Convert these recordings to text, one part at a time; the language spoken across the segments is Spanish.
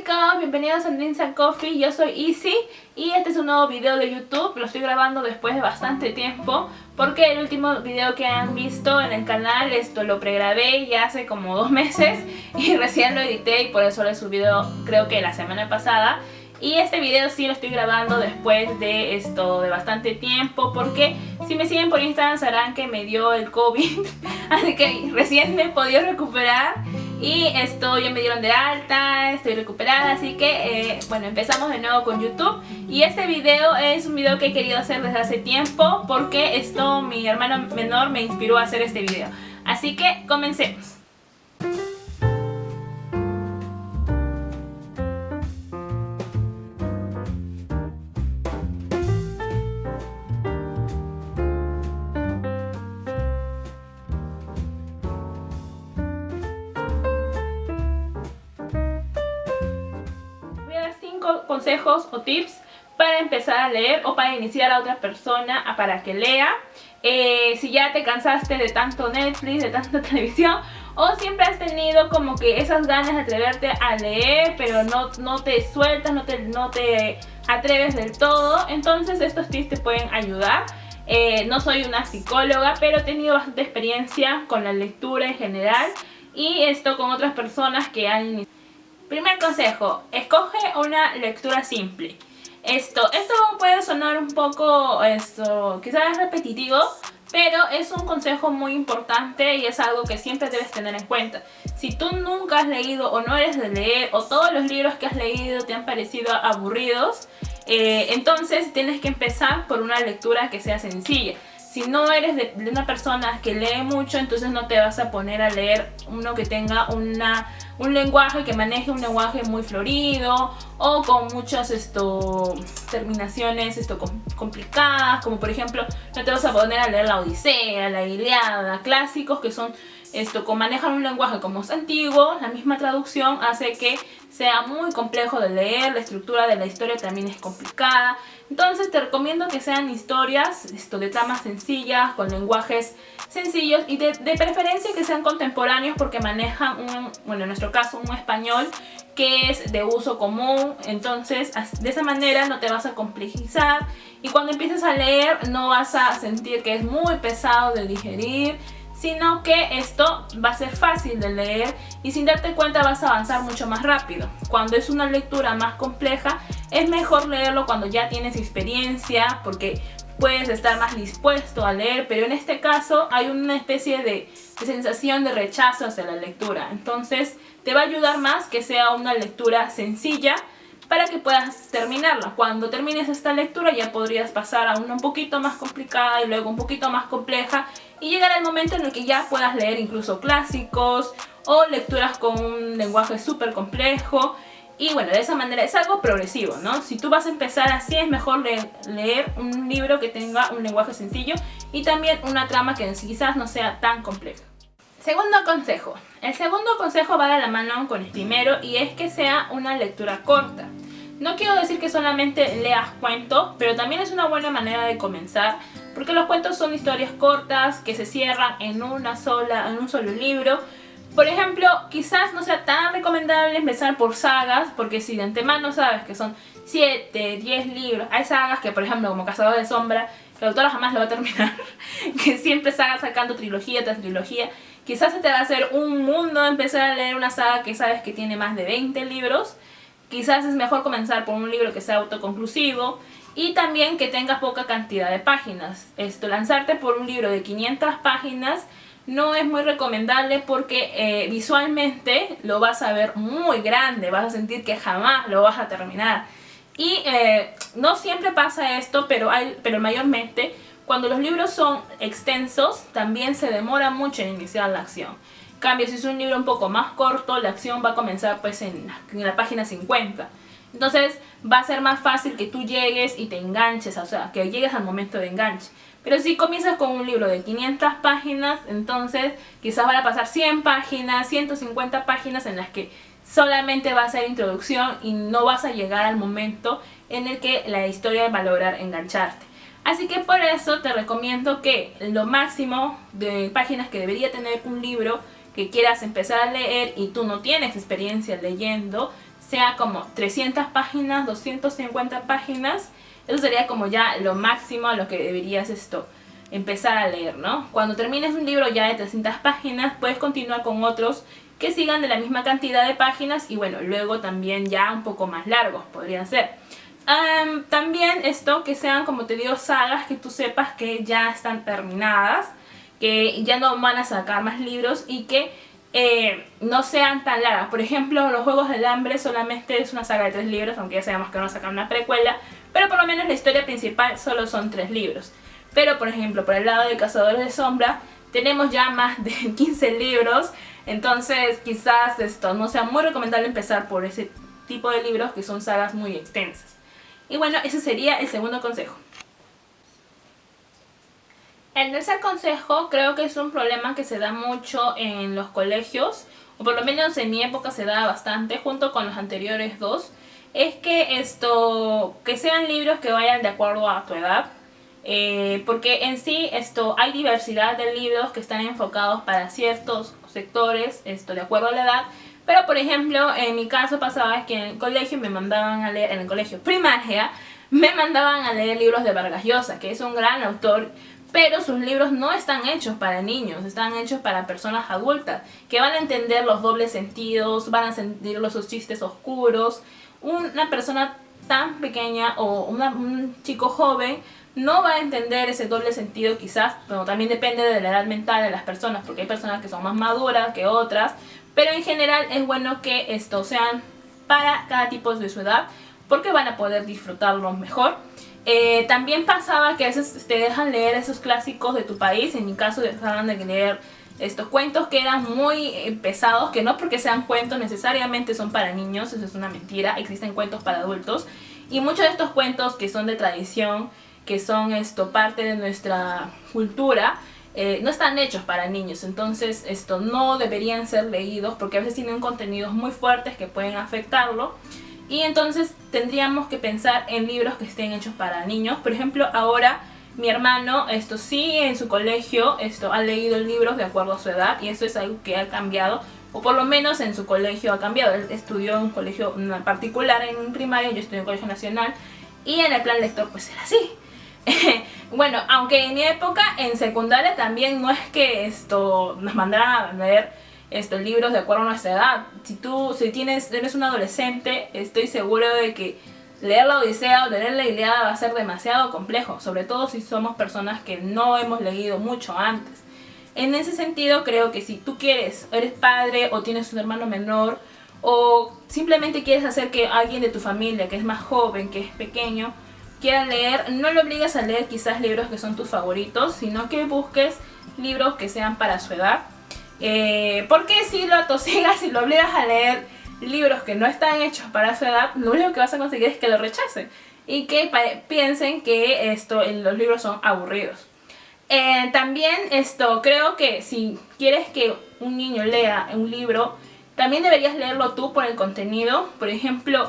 chicos, bienvenidos a Ninja Coffee, yo soy Easy y este es un nuevo video de YouTube. Lo estoy grabando después de bastante tiempo porque el último video que han visto en el canal lo pregrabé ya hace como 2 meses y recién lo edité y por eso lo he subido creo que la semana pasada. Y este video sí lo estoy grabando después de de bastante tiempo, porque si me siguen por Instagram sabrán que me dio el COVID así que recién me he podido recuperar y ya me dieron de alta, estoy recuperada, así que bueno, empezamos de nuevo con YouTube. Y este video es un video que he querido hacer desde hace tiempo porque mi hermano menor me inspiró a hacer este video, así que comencemos. Consejos o tips para empezar a leer o para iniciar a otra persona para que lea. Si ya te cansaste de tanto Netflix, de tanta televisión, o siempre has tenido como que esas ganas de atreverte a leer pero no te sueltas, no te atreves del todo, entonces estos tips te pueden ayudar. No soy una psicóloga, pero he tenido bastante experiencia con la lectura en general y con otras personas que han iniciado. Primer consejo, escoge una lectura simple. Esto puede sonar un poco quizás repetitivo, pero es un consejo muy importante y es algo que siempre debes tener en cuenta. Si tú nunca has leído o no eres de leer, o todos los libros que has leído te han parecido aburridos, entonces tienes que empezar por una lectura que sea sencilla. Si no eres de una persona que lee mucho, entonces no te vas a poner a leer uno que tenga un lenguaje, que maneje un lenguaje muy florido o con muchas terminaciones complicadas, como por ejemplo no te vas a poner a leer la Odisea, la Ilíada, clásicos que son manejan un lenguaje como es antiguo. La misma traducción hace que sea muy complejo de leer, la estructura de la historia también es complicada. Entonces te recomiendo que sean historias de tramas sencillas, con lenguajes sencillos y de preferencia que sean contemporáneos, porque manejan en nuestro caso un español que es de uso común. Entonces de esa manera no te vas a complejizar y cuando empieces a leer no vas a sentir que es muy pesado de digerir, sino que esto va a ser fácil de leer y sin darte cuenta vas a avanzar mucho más rápido. Cuando es una lectura más compleja es mejor leerlo cuando ya tienes experiencia, porque puedes estar más dispuesto a leer, pero en este caso hay una especie de sensación de rechazo hacia la lectura. Entonces te va a ayudar más que sea una lectura sencilla para que puedas terminarla. Cuando termines esta lectura ya podrías pasar a una un poquito más complicada y luego un poquito más compleja y llegar al momento en el que ya puedas leer incluso clásicos o lecturas con un lenguaje súper complejo. Y bueno, de esa manera es algo progresivo, ¿no? Si tú vas a empezar así, es mejor leer un libro que tenga un lenguaje sencillo y también una trama que quizás no sea tan compleja. Segundo consejo. El segundo consejo va de la mano con el primero y es que sea una lectura corta. No quiero decir que solamente leas cuentos, pero también es una buena manera de comenzar, porque los cuentos son historias cortas que se cierran en un solo libro. Por ejemplo, quizás no sea tan recomendable empezar por sagas, porque si de antemano sabes que son 7, 10 libros, hay sagas que por ejemplo como Cazador de Sombra, la autora jamás lo va a terminar, que siempre está sacando trilogía tras trilogía, quizás se te va a hacer un mundo empezar a leer una saga que sabes que tiene más de 20 libros. Quizás es mejor comenzar por un libro que sea autoconclusivo y también que tenga poca cantidad de páginas. Lanzarte por un libro de 500 páginas no es muy recomendable porque visualmente lo vas a ver muy grande, vas a sentir que jamás lo vas a terminar. Y no siempre pasa esto, pero mayormente cuando los libros son extensos también se demora mucho en iniciar la acción. En cambio, si es un libro un poco más corto, la acción va a comenzar pues en la página 50. Entonces va a ser más fácil que tú llegues y te enganches, o sea, que llegues al momento de enganche. Pero si comienzas con un libro de 500 páginas, entonces quizás van a pasar 100 páginas, 150 páginas en las que solamente va a ser introducción y no vas a llegar al momento en el que la historia va a lograr engancharte. Así que por eso te recomiendo que lo máximo de páginas que debería tener un libro que quieras empezar a leer y tú no tienes experiencia leyendo sea como 300 páginas, 250 páginas. Eso sería como ya lo máximo a lo que deberías empezar a leer, ¿no? Cuando termines un libro ya de 300 páginas, puedes continuar con otros que sigan de la misma cantidad de páginas y bueno, luego también ya un poco más largos podrían ser. También que sean, como te digo, sagas que tú sepas que ya están terminadas, que ya no van a sacar más libros y que no sean tan largas. Por ejemplo, los Juegos del Hambre solamente es una saga de 3 libros, aunque ya sabemos que van a sacar una precuela, pero por lo menos la historia principal solo son 3 libros. Pero por ejemplo, por el lado de Cazadores de Sombra tenemos ya más de 15 libros, entonces quizás no sea muy recomendable empezar por ese tipo de libros que son sagas muy extensas. Y bueno, ese sería el segundo consejo. El tercer consejo creo que es un problema que se da mucho en los colegios, o por lo menos en mi época se da bastante, junto con los anteriores dos, es que que sean libros que vayan de acuerdo a tu edad. Porque en sí hay diversidad de libros que están enfocados para ciertos sectores de acuerdo a la edad. Pero por ejemplo, en mi caso pasaba que en el colegio me mandaban a leer, en el colegio primaria, me mandaban a leer libros de Vargas Llosa, que es un gran autor, pero sus libros no están hechos para niños, están hechos para personas adultas, que van a entender los dobles sentidos, van a sentir los chistes oscuros. Una persona tan pequeña o un chico joven no va a entender ese doble sentido quizás, pero también depende de la edad mental de las personas, porque hay personas que son más maduras que otras, pero en general es bueno que sean para cada tipo de su edad, porque van a poder disfrutarlo mejor. También pasaba que a veces te dejan leer esos clásicos de tu país. En mi caso dejaban de leer estos cuentos que eran muy pesados, que no porque sean cuentos necesariamente son para niños, eso es una mentira, existen cuentos para adultos, y muchos de estos cuentos que son de tradición, que son parte de nuestra cultura, no están hechos para niños, entonces no deberían ser leídos porque a veces tienen contenidos muy fuertes que pueden afectarlo. Y entonces tendríamos que pensar en libros que estén hechos para niños. Por ejemplo, ahora mi hermano sí en su colegio ha leído libros de acuerdo a su edad, y eso es algo que ha cambiado, o por lo menos en su colegio ha cambiado. Él estudió en un colegio particular en primaria, yo estudié en un colegio nacional, y en el plan lector pues era así. Bueno, aunque en mi época en secundaria también no es que nos mandaran a leer libros de acuerdo a nuestra edad. Si eres un adolescente, estoy seguro de que leer la Odisea o leer la Ilíada va a ser demasiado complejo, sobre todo si somos personas que no hemos leído mucho antes. En ese sentido, creo que si tú eres padre o tienes un hermano menor, o simplemente quieres hacer que alguien de tu familia que es más joven, que es pequeño, quiera leer, no lo obligues a leer quizás libros que son tus favoritos, sino que busques libros que sean para su edad. Porque si lo atosigas y lo obligas a leer libros que no están hechos para su edad, lo único que vas a conseguir es que lo rechacen y que piensen que los libros son aburridos. También creo que si quieres que un niño lea un libro, también deberías leerlo tú por el contenido. Por ejemplo,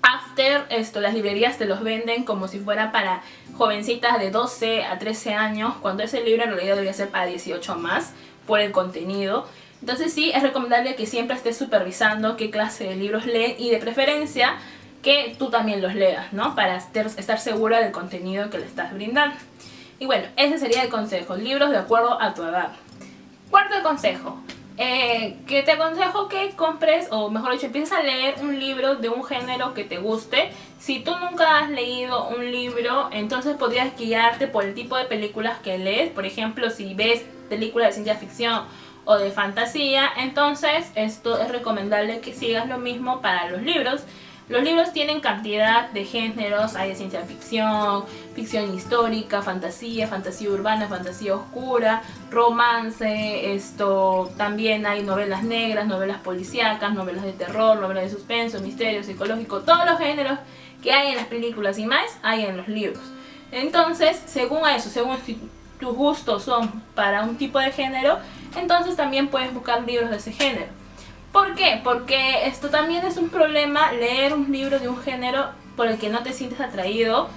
After, las librerías te los venden como si fuera para jovencitas de 12 a 13 años, cuando ese libro en realidad debería ser para 18 más, por el contenido. Entonces sí, es recomendable que siempre estés supervisando qué clase de libros leen, y de preferencia que tú también los leas, ¿no? Para estar segura del contenido que le estás brindando. Y bueno, ese sería el consejo, libros de acuerdo a tu edad. Cuarto consejo, que te aconsejo que compres, o mejor dicho, empieces a leer un libro de un género que te guste. Si tú nunca has leído un libro, entonces podrías guiarte por el tipo de películas que lees. Por ejemplo, si ves películas de ciencia ficción o de fantasía, entonces esto es recomendable que sigas lo mismo para los libros. Los libros tienen cantidad de géneros, hay de ciencia ficción, ficción histórica, fantasía, fantasía urbana, fantasía oscura, romance, también hay novelas negras, novelas policíacas, novelas de terror, novelas de suspenso, misterio, psicológico, todos los géneros que hay en las películas y más hay en los libros. Entonces, según eso, según si tus gustos son para un tipo de género, entonces también puedes buscar libros de ese género. ¿Por qué? Porque esto también es un problema. Leer un libro de un género por el que no te sientes atraído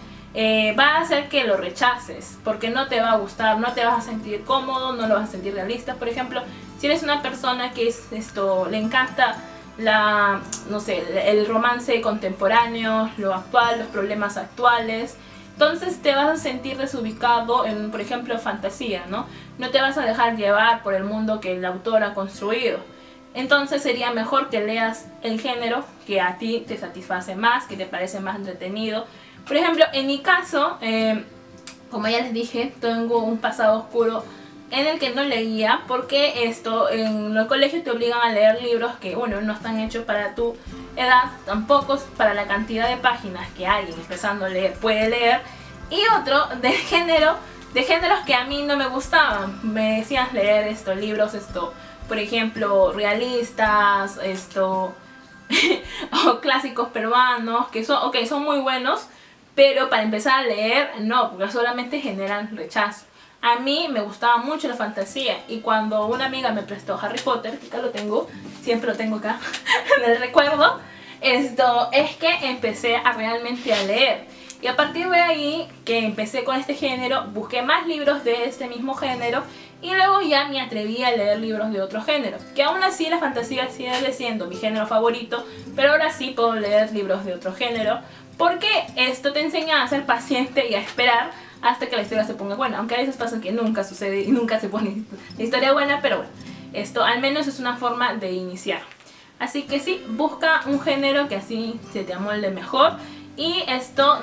va a hacer que lo rechaces, porque no te va a gustar, no te vas a sentir cómodo, no lo vas a sentir realista. Por ejemplo, si eres una persona que le encanta no sé, el romance contemporáneo, lo actual, los problemas actuales. Entonces te vas a sentir desubicado en, por ejemplo, fantasía, ¿no? No te vas a dejar llevar por el mundo que el autor ha construido. Entonces sería mejor que leas el género que a ti te satisface más, que te parece más entretenido. Por ejemplo, en mi caso, como ya les dije, tengo un pasado oscuro en el que no leía, porque en los colegios te obligan a leer libros que, uno, no están hechos para tu edad, tampoco para la cantidad de páginas que alguien empezando a leer puede leer, y otro de géneros que a mí no me gustaban. Me decían leer libros, por ejemplo, realistas, o clásicos peruanos, que son muy buenos, pero para empezar a leer, no, porque solamente generan rechazo. A mí me gustaba mucho la fantasía, y cuando una amiga me prestó Harry Potter, que acá lo tengo, siempre lo tengo acá en el recuerdo, es que empecé a realmente a leer. Y a partir de ahí que empecé con este género, busqué más libros de este mismo género, y luego ya me atreví a leer libros de otro género. Que aún así la fantasía sigue siendo mi género favorito, pero ahora sí puedo leer libros de otro género, porque esto te enseña a ser paciente y a esperar hasta que la historia se ponga buena. Aunque a veces pasa que nunca sucede y nunca se pone la historia buena, pero bueno, esto al menos es una forma de iniciar. Así que sí, busca un género que así se te amolde mejor. Y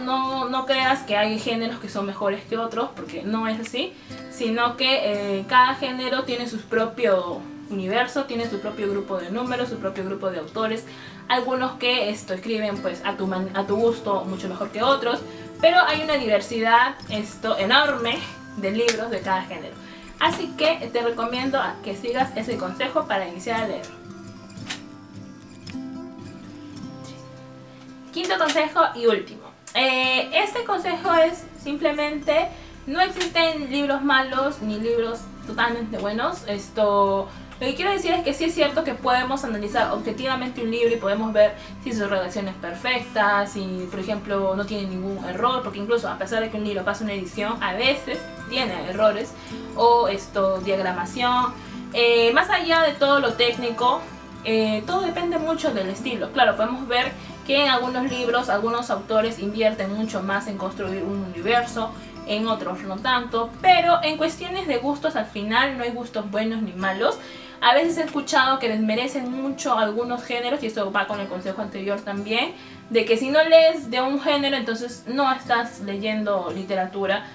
no creas que hay géneros que son mejores que otros, porque no es así, sino que cada género tiene su propio universo, tiene su propio grupo de números, su propio grupo de autores. Algunos que escriben pues a tu gusto mucho mejor que otros, pero hay una diversidad enorme de libros de cada género. Así que te recomiendo que sigas ese consejo para iniciar a leer. Quinto consejo y último. Este consejo es simplemente: no existen libros malos ni libros totalmente buenos. Lo que quiero decir es que sí es cierto que podemos analizar objetivamente un libro y podemos ver si su redacción es perfecta, si por ejemplo no tiene ningún error, porque incluso a pesar de que un libro pasa una edición, a veces tiene errores, o diagramación. Más allá de todo lo técnico, todo depende mucho del estilo. Claro, podemos ver que en algunos libros, algunos autores invierten mucho más en construir un universo, en otros no tanto, pero en cuestiones de gustos al final no hay gustos buenos ni malos. A veces he escuchado que desmerecen mucho algunos géneros, y esto va con el consejo anterior también, de que si no lees de un género, entonces no estás leyendo literatura.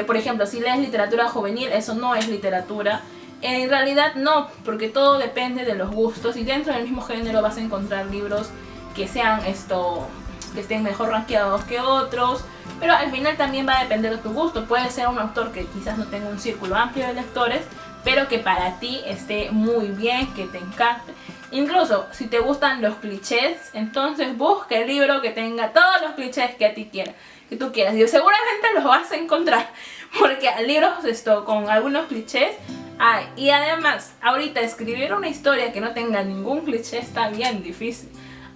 Por ejemplo, si lees literatura juvenil, eso no es literatura. En realidad no, porque todo depende de los gustos, y dentro del mismo género vas a encontrar libros que sean que estén mejor rankeados que otros, pero al final también va a depender de tu gusto. Puede ser un autor que quizás no tenga un círculo amplio de lectores, pero que para ti esté muy bien, que te encante. Incluso si te gustan los clichés, entonces busca el libro que tenga todos los clichés que tú quieras, y seguramente los vas a encontrar, porque libros con algunos clichés hay. Y además, ahorita escribir una historia que no tenga ningún cliché está bien difícil.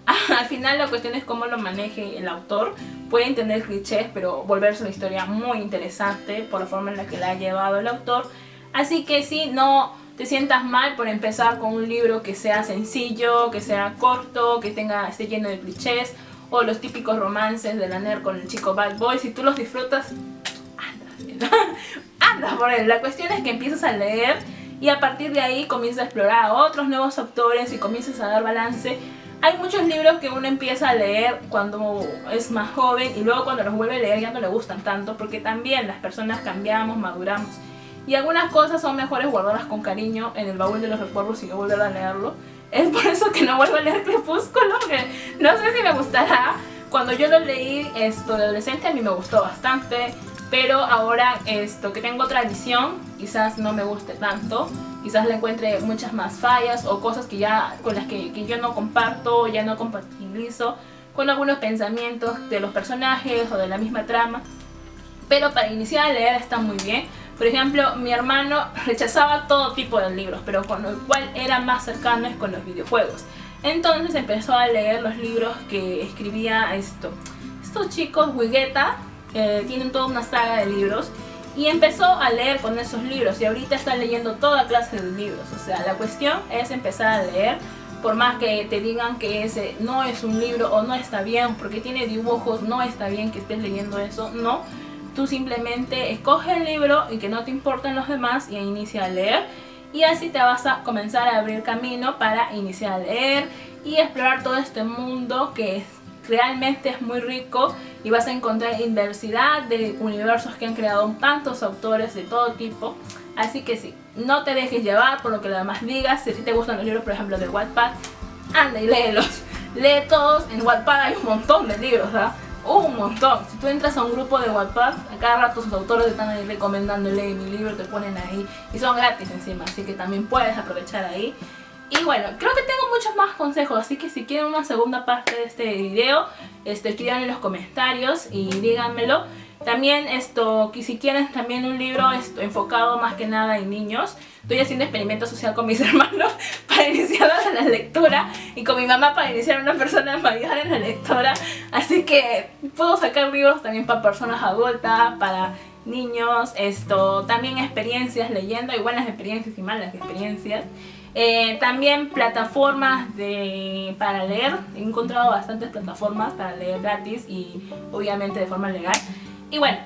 Al final la cuestión es cómo lo maneje el autor. Puede entender clichés, pero volverse una historia muy interesante por la forma en la que la ha llevado el autor. Así que sí, no te sientas mal por empezar con un libro que sea sencillo, que sea corto, que esté lleno de clichés, o los típicos romances de la nerd con el chico bad boy. Si tú los disfrutas, anda por él. La cuestión es que empiezas a leer, y a partir de ahí comienzas a explorar a otros nuevos autores y comienzas a dar balance. Hay muchos libros que uno empieza a leer cuando es más joven, y luego cuando los vuelve a leer ya no le gustan tanto, porque también las personas cambiamos, maduramos, y algunas cosas son mejores guardarlas con cariño en el baúl de los recuerdos y no volver a leerlo. Es por eso que no vuelvo a leer Crepúsculo, que no sé si me gustará. Cuando yo lo leí de adolescente a mí me gustó bastante, pero ahora que tengo otra visión, quizás no me guste tanto. Quizás le encuentre muchas más fallas o cosas con las que yo no comparto, ya no compatibilizo con algunos pensamientos de los personajes o de la misma trama. Pero para iniciar a leer está muy bien. Por ejemplo, mi hermano rechazaba todo tipo de libros, pero con lo cual era más cercano es con los videojuegos. Entonces empezó a leer los libros que escribía estos chicos, Wigueta. Tienen toda una saga de libros, y empezó a leer con esos libros, y ahorita está leyendo toda clase de libros. O sea, la cuestión es empezar a leer por más que te digan que ese no es un libro o no está bien, porque tiene dibujos, no está bien que estés leyendo eso, no. Tú simplemente escoge el libro y que no te importen los demás y inicia a leer. Y así te vas a comenzar a abrir camino para iniciar a leer y explorar todo este mundo que realmente es muy rico, y vas a encontrar diversidad de universos que han creado tantos autores de todo tipo. Así que sí, no te dejes llevar por lo que los demás digas. Si te gustan los libros, por ejemplo, de Wattpad, anda y léelos. Lee todos. En Wattpad hay un montón de libros, ¿verdad? Un montón. Si tú entras a un grupo de Wattpad, a cada rato sus autores te están ahí recomendando, lee mi libro, te ponen ahí. Y son gratis encima, así que también puedes aprovechar ahí. Y bueno, creo que tengo muchos más consejos, así que si quieren una segunda parte de este video, escriban en los comentarios y díganmelo. También que si quieren también un libro enfocado más que nada en niños. Estoy haciendo experimento social con mis hermanos para iniciarlos en la lectura, y con mi mamá para iniciar a una persona mayor en la lectura. Así que puedo sacar libros también para personas adultas, para niños, también experiencias leyendo, y buenas experiencias y malas experiencias. También plataformas para leer. He encontrado bastantes plataformas para leer gratis y obviamente de forma legal. Y bueno,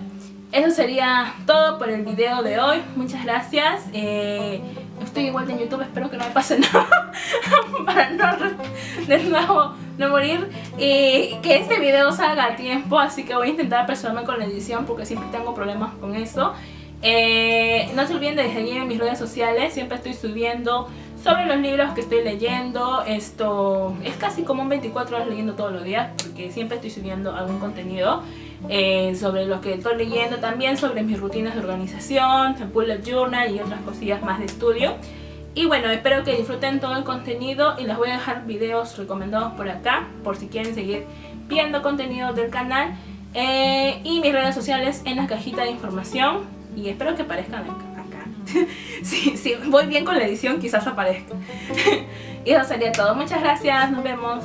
eso sería todo por el video de hoy. Muchas gracias. Estoy igual en YouTube, espero que no me pase nada para de nuevo no morir, y que este video salga a tiempo. Así que voy a intentar apresurarme con la edición porque siempre tengo problemas con eso. No se olviden de seguirme en mis redes sociales. Siempre estoy subiendo sobre los libros que estoy leyendo. Es casi como un 24 horas leyendo todos los días, porque siempre estoy subiendo algún contenido sobre lo que estoy leyendo, también sobre mis rutinas de organización, el bullet journal y otras cosillas más de estudio. Y bueno, espero que disfruten todo el contenido, y les voy a dejar videos recomendados por acá por si quieren seguir viendo contenido del canal, y mis redes sociales en la cajita de información, y espero que aparezcan acá. Si voy bien con la edición, quizás aparezca. Y eso sería todo. Muchas gracias, nos vemos.